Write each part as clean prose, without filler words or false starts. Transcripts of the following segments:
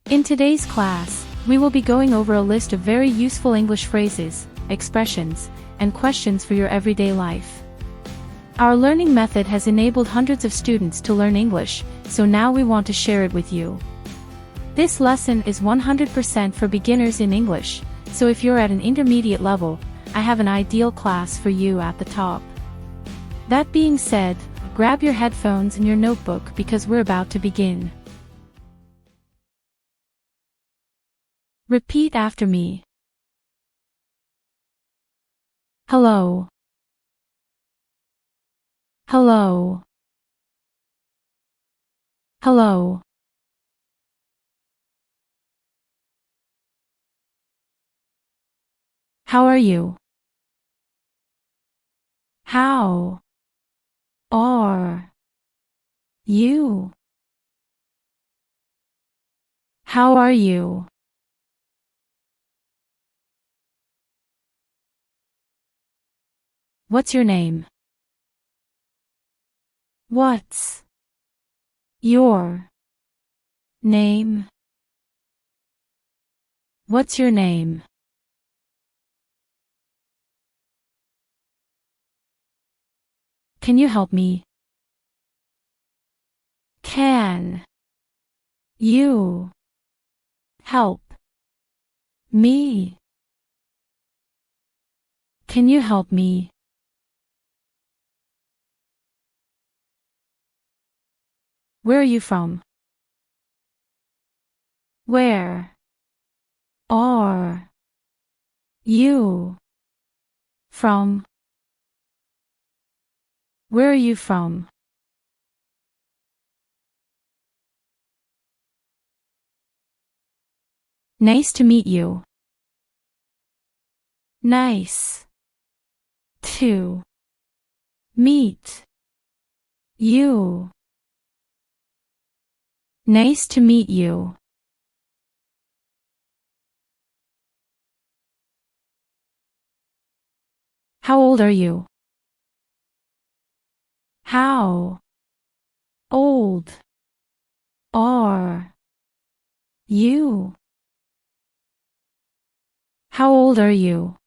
In today's class, we will be going over a list of very useful English phrases, expressions, and questions for your everyday life. Our learning method has enabled hundreds of students to learn English, so now we want to share it with you. This lesson is 100% for beginners in English, so if you're at an intermediate level, I have an ideal class for you at the top. That being said, grab your headphones and your notebook because we're about to begin. Repeat after me. Hello. Hello. Hello. How are you? How are you? How are you? What's your name? What's your name? What's your name? Can you help me? Can you help me? Can you help me? Where are you from? Where are you from? Where are you from? Nice to meet you. Nice to meet you. Nice to meet you. How old are you? How old are you? How old are you?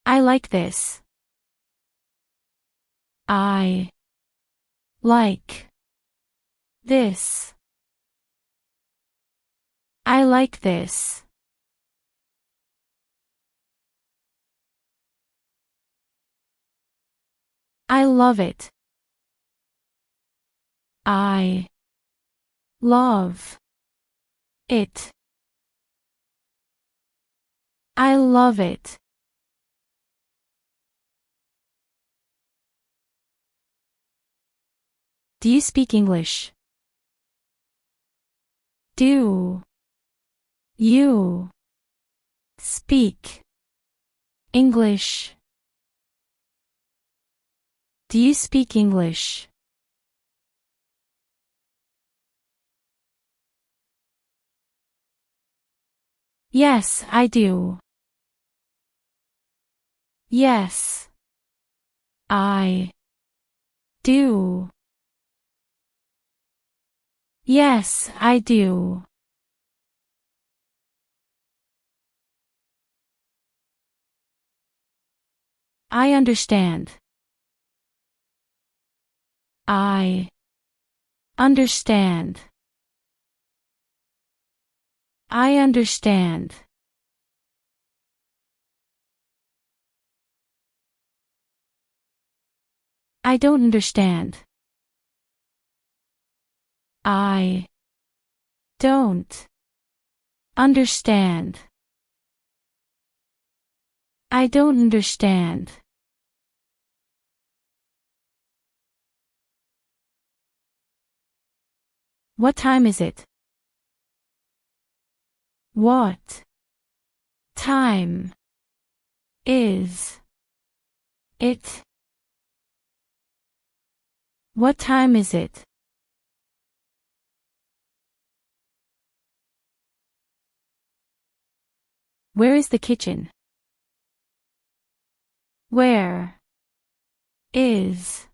I like this. I like this. I like this. I love it. I love it. I love it. Do you speak English? Do you speak English? Do you speak English? Yes, I do. Yes, I do. Yes, I do. I understand. I understand. I understand. I don't understand. I don't understand. I don't understand. What time is it? What time is it? What time is it? Where is the kitchen? Where is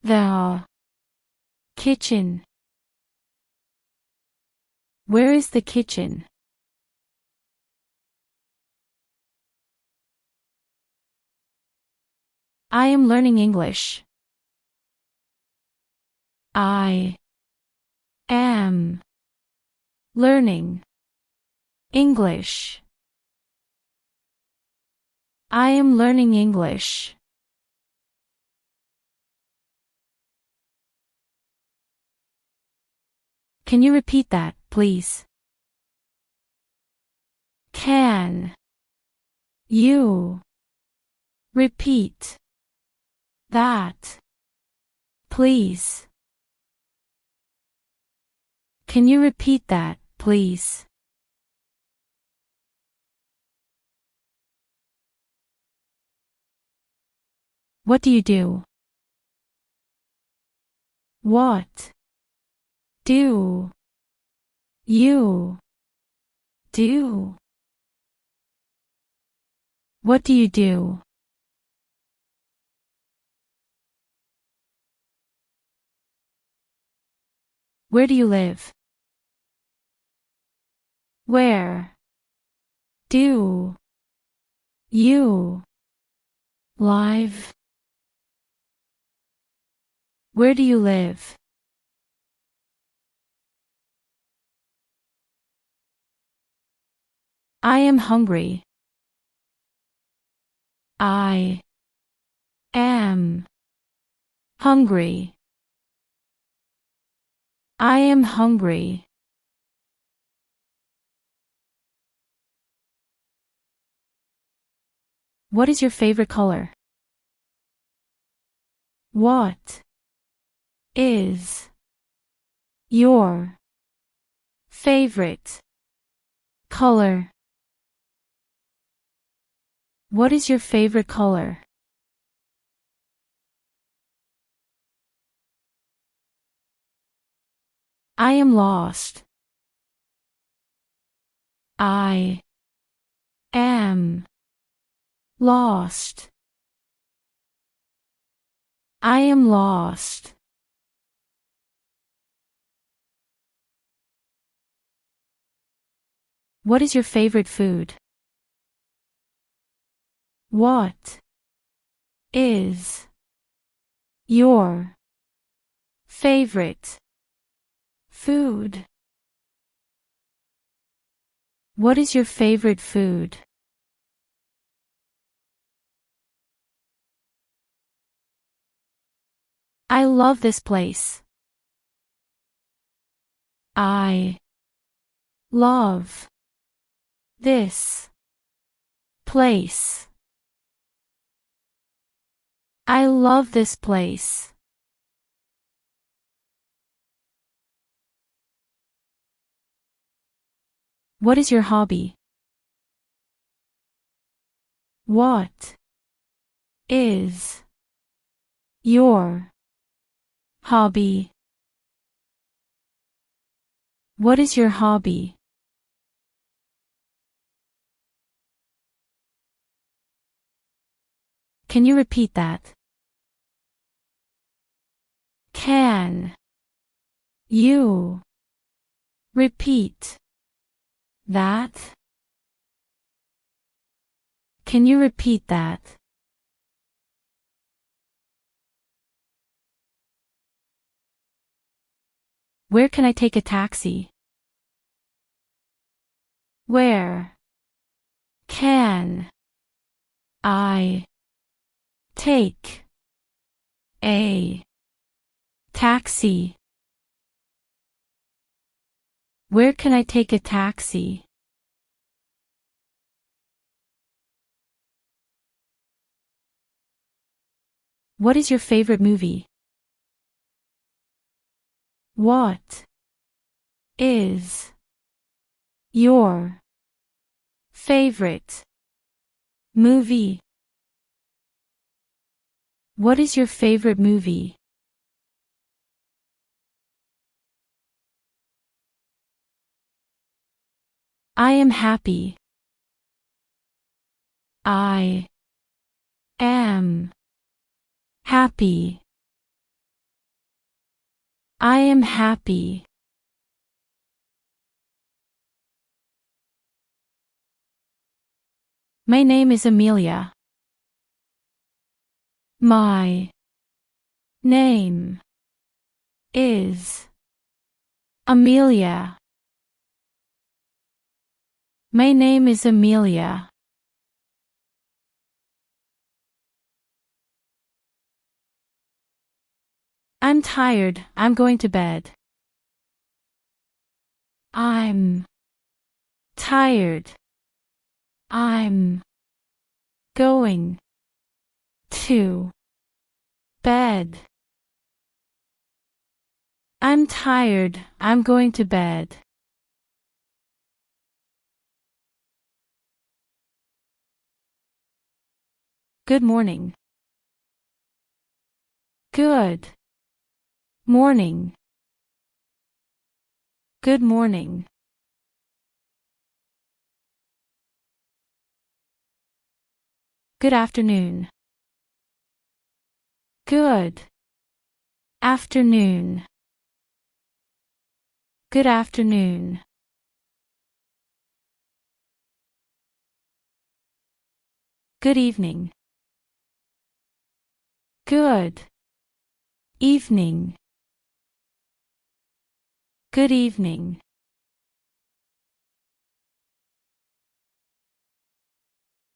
The kitchen. Where is the kitchen? I am learning English. I am learning English. I am learning English. Can you repeat that, please? Can you repeat that, please? Can you repeat that, please? What do you do? What do you do? What do you do? Where do you live? Where do you live? Where do you live? I am hungry. I am hungry. I am hungry. What is your favorite color? What is your favorite color? What is your favorite color? I am lost. I am lost. I am lost. What is your favorite food? What is your favorite food? What is your favorite food? I love this place. I love this place. I love this place. What is your hobby? What is your hobby? What is your hobby? Can you repeat that? Can you repeat that? Can you repeat that? Where can I take a taxi? Where can I take a taxi? Where can I take a taxi? What is your favorite movie? What is your favorite movie? What is your favorite movie? I am happy. I am happy. I am happy. My name is Amelia. My name is Amelia. My name is Amelia. I'm tired, I'm going to bed. I'm tired. I'm going to bed. I'm tired, I'm going to bed. Good morning. Good morning. Good morning. Good afternoon. Good afternoon. Good afternoon. Good evening. Good evening. Good evening.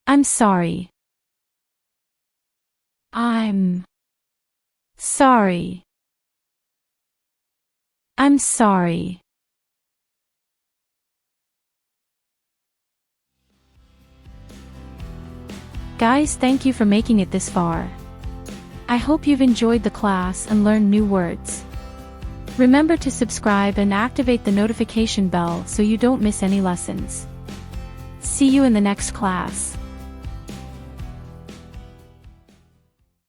I'm sorry. I'm sorry. I'm sorry. Guys, thank you for making it this far. I hope you've enjoyed the class and learned new words. Remember to subscribe and activate the notification bell so you don't miss any lessons. See you in the next class.